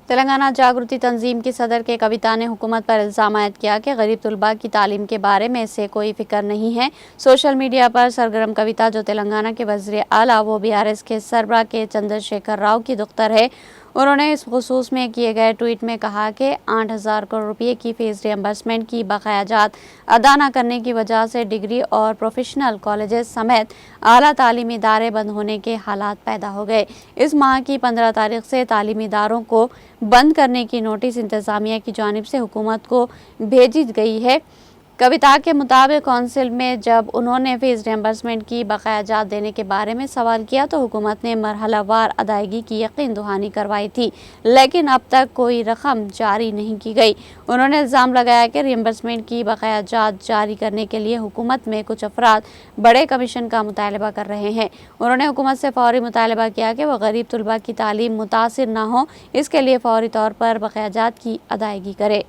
تلنگانہ جاگرتی تنظیم کی صدر کے کویتا نے حکومت پر الزام عائد کیا کہ غریب طلباء کی تعلیم کے بارے میں اسے کوئی فکر نہیں ہے۔ سوشل میڈیا پر سرگرم کویتا، جو تلنگانہ کے وزیر اعلیٰ و BRS کے سربراہ کے چندر شیکھر راؤ کی دختر ہے، انہوں نے اس خصوص میں کیے گئے ٹویٹ میں کہا کہ 8,000 کروڑ روپے کی فیس ریمبرسمنٹ کی بقایا جات ادا نہ کرنے کی وجہ سے ڈگری اور پروفیشنل کالجز سمیت اعلیٰ تعلیمی ادارے بند ہونے کے حالات پیدا ہو گئے۔ اس ماہ کی 15 تاریخ سے تعلیمی اداروں کو بند کرنے کی نوٹس انتظامیہ کی جانب سے حکومت کو بھیجی گئی ہے۔ کویتا کے مطابق کونسل میں جب انہوں نے فیس ریمبرسمنٹ کی بقایا جات دینے کے بارے میں سوال کیا تو حکومت نے مرحلہ وار ادائیگی کی یقین دہانی کروائی تھی، لیکن اب تک کوئی رقم جاری نہیں کی گئی۔ انہوں نے الزام لگایا کہ ریمبرسمنٹ کی بقایا جات جاری کرنے کے لیے حکومت میں کچھ افراد بڑے کمیشن کا مطالبہ کر رہے ہیں۔ انہوں نے حکومت سے فوری مطالبہ کیا کہ وہ غریب طلباء کی تعلیم متاثر نہ ہو، اس کے لیے فوری طور پر بقایا جات کی ادائیگی کرے۔